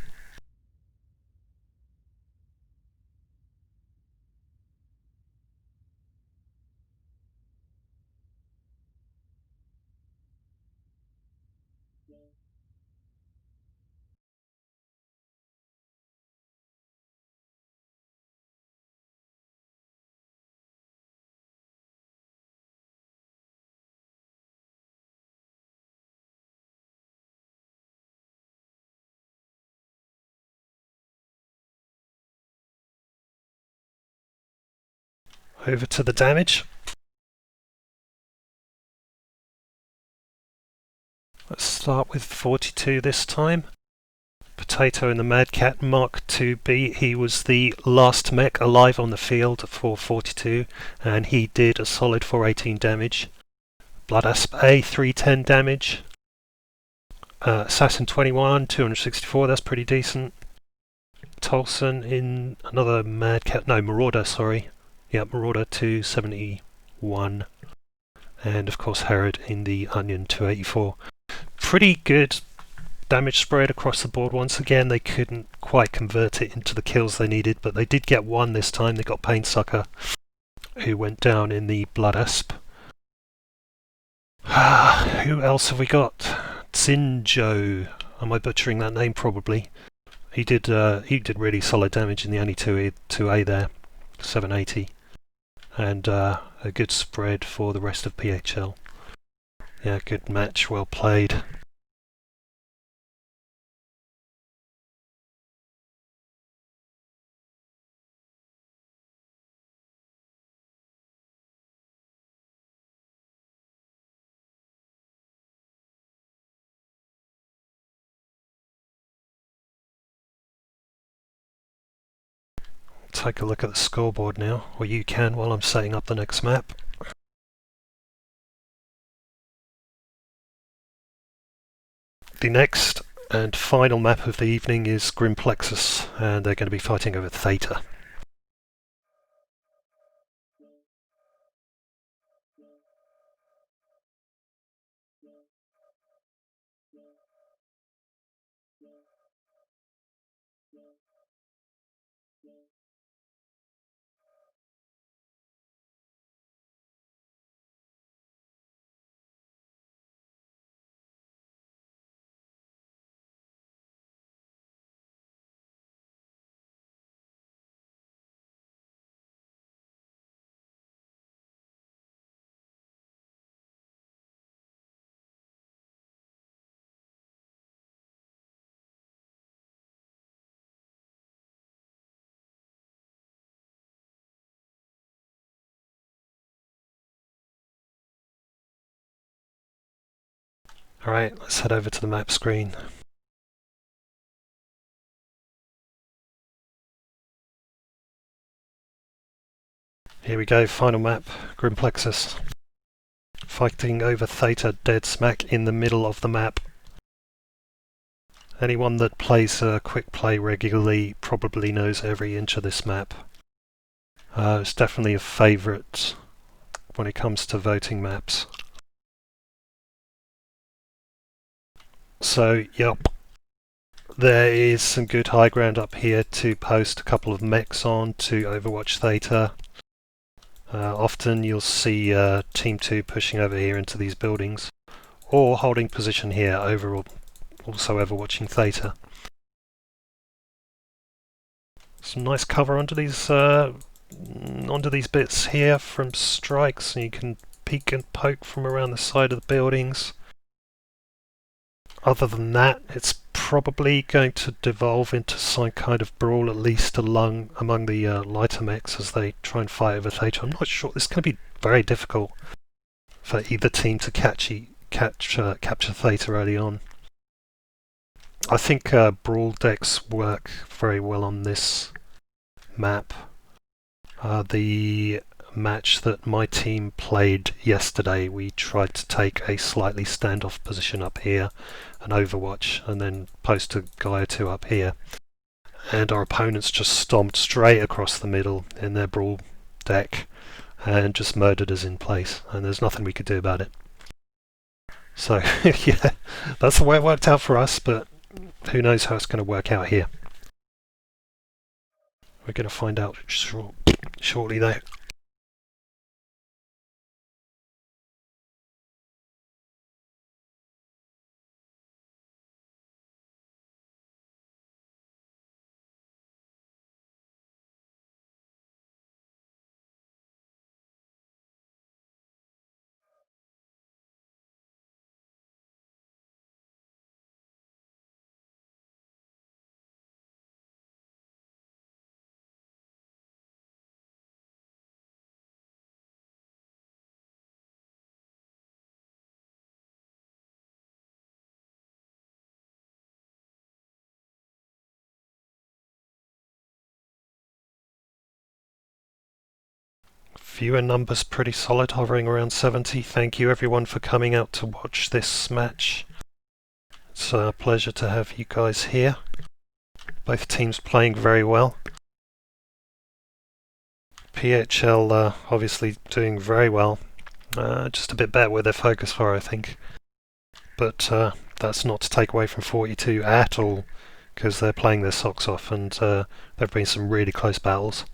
Over to the damage. Let's start with 42 this time. Potato in the Mad Cat Mark 2B. He was the last mech alive on the field for 42, and he did a solid 418 damage. Blood Asp A, 310 damage. Assassin 21, 264, that's pretty decent. Tolson in another Mad Cat, no, Marauder, sorry. Yeah, Marauder 271. And of course Herod in the Onion 284. Pretty good damage spread across the board. Once again, they couldn't quite convert it into the kills they needed, but they did get one this time. They got Painsucker, who went down in the Blood Asp. Who else have we got? Zinjo. Am I butchering that name? Probably. He did really solid damage in the only 2A there, 780, and a good spread for the rest of PHL. Yeah, good match, well played. Take a look at the scoreboard now, or you can while I'm setting up the next map. The next and final map of the evening is Grimplexus, and they're going to be fighting over Theta. Alright, let's head over to the map screen. Here we go, final map, Grimplexus. Fighting over Theta, dead smack in the middle of the map. Anyone that plays quick play regularly probably knows every inch of this map. It's definitely a favourite when it comes to voting maps. So, yep, there is some good high ground up here to post a couple of mechs on to Overwatch Theta. Often you'll see Team 2 pushing over here into these buildings, or holding position here over also overwatching Theta. Some nice cover onto these bits here from strikes, so you can peek and poke from around the side of the buildings. Other than that, it's probably going to devolve into some kind of brawl, at least among the lighter mechs as they try and fight over Theta. I'm not sure. This is going to be very difficult for either team to capture Theta early on. I think brawl decks work very well on this map. The match that my team played yesterday, we tried to take a slightly standoff position up here and overwatch, and then post a guy or two up here, and our opponents just stomped straight across the middle in their brawl deck and just murdered us in place, and there's nothing we could do about it. So yeah, that's the way it worked out for us, but who knows how it's going to work out here. We're going to find out shortly though. Viewer numbers pretty solid, hovering around 70. Thank you everyone for coming out to watch this match. It's a pleasure to have you guys here. Both teams playing very well. PHL obviously doing very well. Just a bit better with their focus fire, I think. But that's not to take away from 42 at all, because they're playing their socks off, and there have been some really close battles.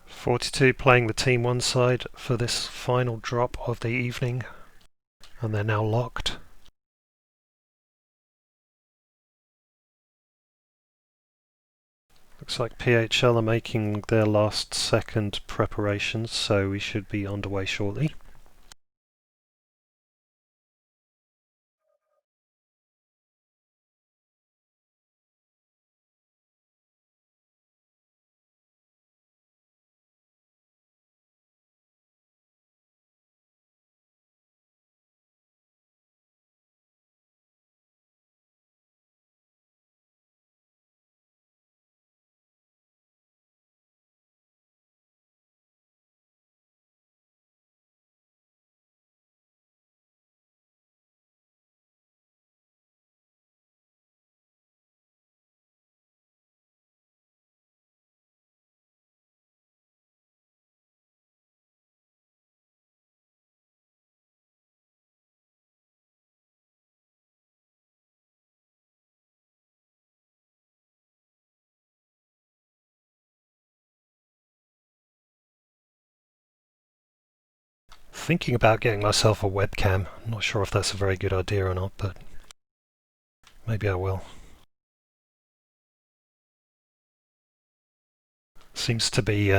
.42 playing the team one side for this final drop of the evening, and they're now locked. Looks like PHL are making their last second preparations, so we should be underway shortly. Thinking about getting myself a webcam. I'm not sure if that's a very good idea or not, but maybe I will. Seems to be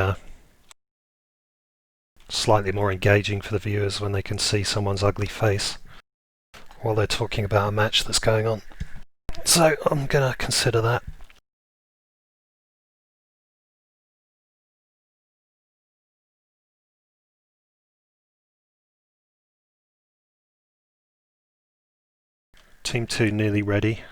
slightly more engaging for the viewers when they can see someone's ugly face while they're talking about a match that's going on. So I'm gonna consider that. Team 2 nearly ready.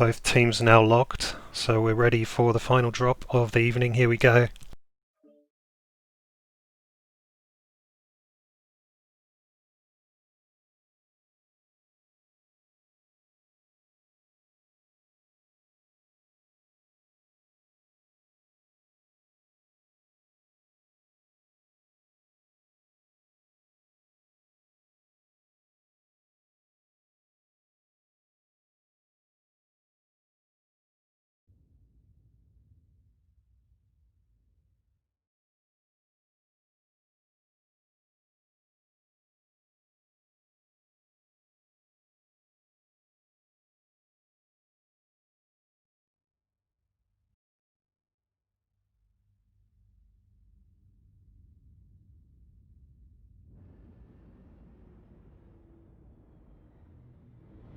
Both teams are now locked, so we're ready for the final drop of the evening. Here we go.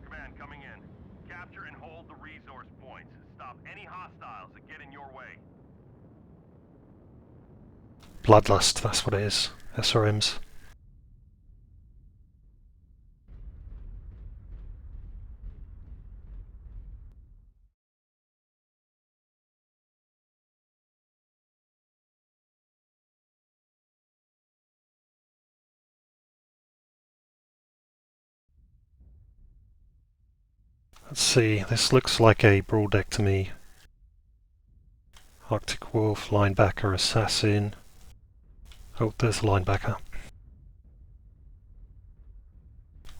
Command coming in. Capture and hold the resource points. Stop any hostiles that get in your way. Bloodlust, that's what it is. SRMs. Let's see, this looks like a brawl deck to me. Arctic Wolf, linebacker, assassin. Oh, there's the linebacker.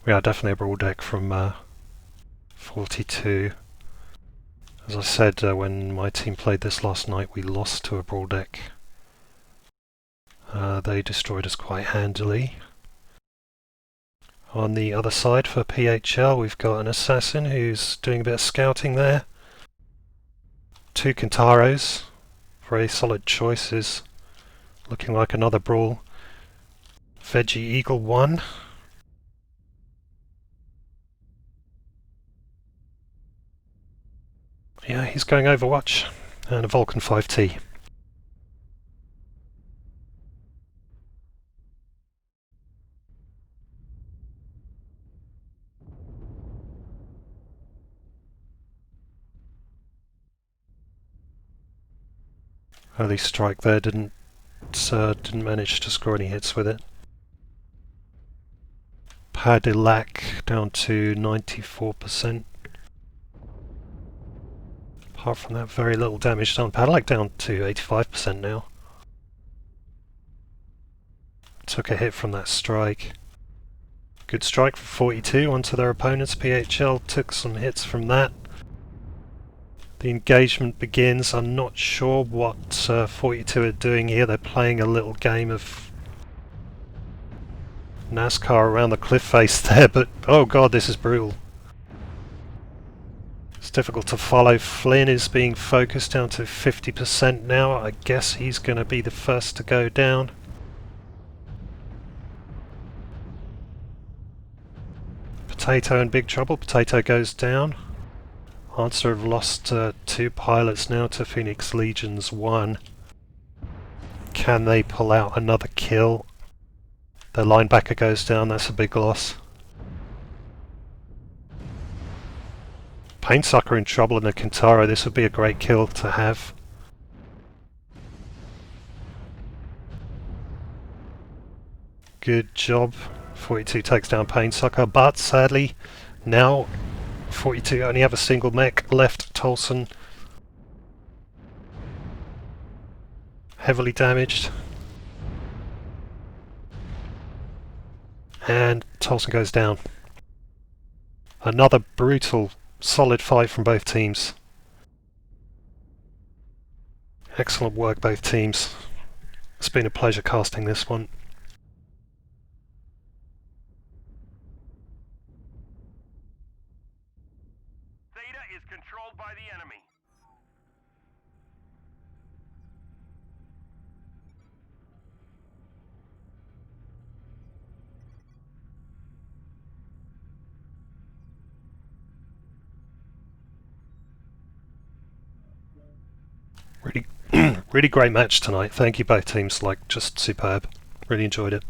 Yeah, definitely a brawl deck from 42. As I said, when my team played this last night, we lost to a brawl deck. They destroyed us quite handily. On the other side for PHL, we've got an assassin who's doing a bit of scouting there. 2 Kintaros, very solid choices. Looking like another brawl. Veggie Eagle 1. Yeah, he's going Overwatch. And a Vulcan 5T. Early strike there, didn't manage to score any hits with it. Padillac down to 94%. Apart from that, very little damage done. Padillac down to 85% now. Took a hit from that strike. Good strike for 42 onto their opponents. PHL took some hits from that. The engagement begins. I'm not sure what 42 are doing here. They're playing a little game of NASCAR around the cliff face there, but oh god, this is brutal. It's difficult to follow. Flynn is being focused down to 50% now. I guess he's going to be the first to go down. Potato in big trouble. Potato goes down. Answer have lost 2 pilots now to Phoenix Legions 1. Can they pull out another kill? Their linebacker goes down, that's a big loss. Painsucker in trouble in the Kintaro, this would be a great kill to have. Good job. 42 takes down Painsucker, but sadly, now 42 only have a single mech left. Tolson heavily damaged. And Tolson goes down. Another brutal, solid fight from both teams. Excellent work, both teams. It's been a pleasure casting this one. Theta is controlled by the enemy. Really, really great match tonight. Thank you both teams, like just superb. Really enjoyed it.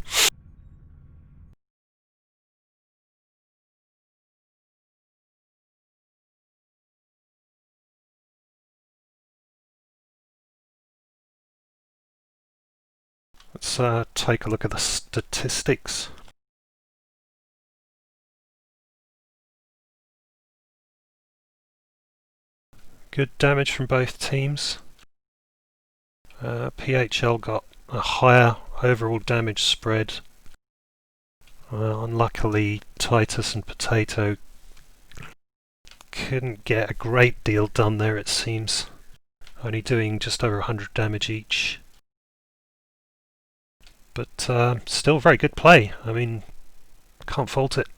Let's take a look at the statistics. Good damage from both teams. PHL got a higher overall damage spread. Unluckily, Titus and Potato couldn't get a great deal done there, it seems. Only doing just over 100 damage each. But still very good play. I mean, can't fault it.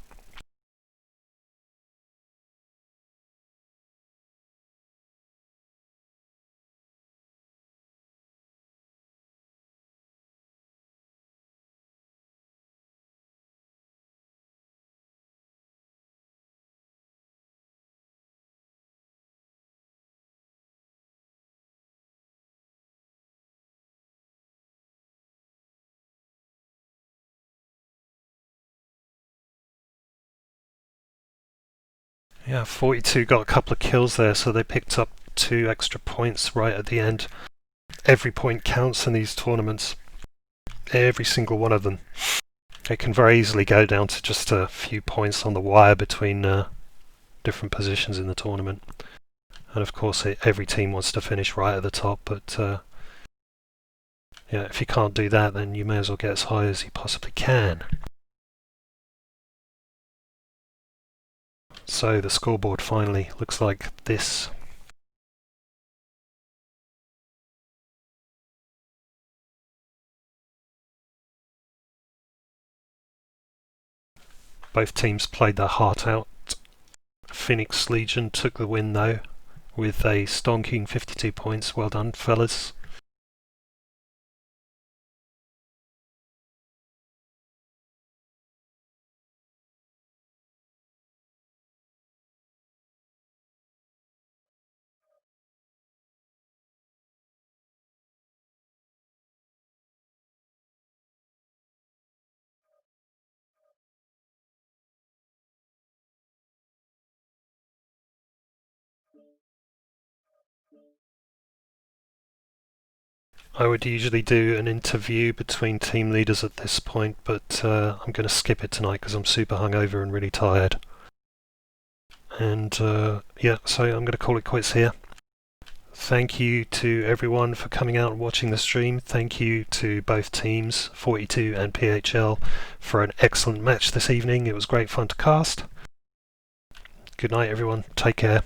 Yeah, 42 got a couple of kills there, so they picked up 2 extra points right at the end. Every point counts in these tournaments. Every single one of them. It can very easily go down to just a few points on the wire between different positions in the tournament. And of course every team wants to finish right at the top, but yeah, if you can't do that, then you may as well get as high as you possibly can. So the scoreboard finally looks like this. Both teams played their heart out. Phoenix Legion took the win though, with a stonking 52 points. Well done, fellas. I would usually do an interview between team leaders at this point, but I'm going to skip it tonight because I'm super hungover and really tired. And yeah, so I'm going to call it quits here. Thank you to everyone for coming out and watching the stream. Thank you to both teams, 42 and PHL, for an excellent match this evening. It was great fun to cast. Good night everyone, take care.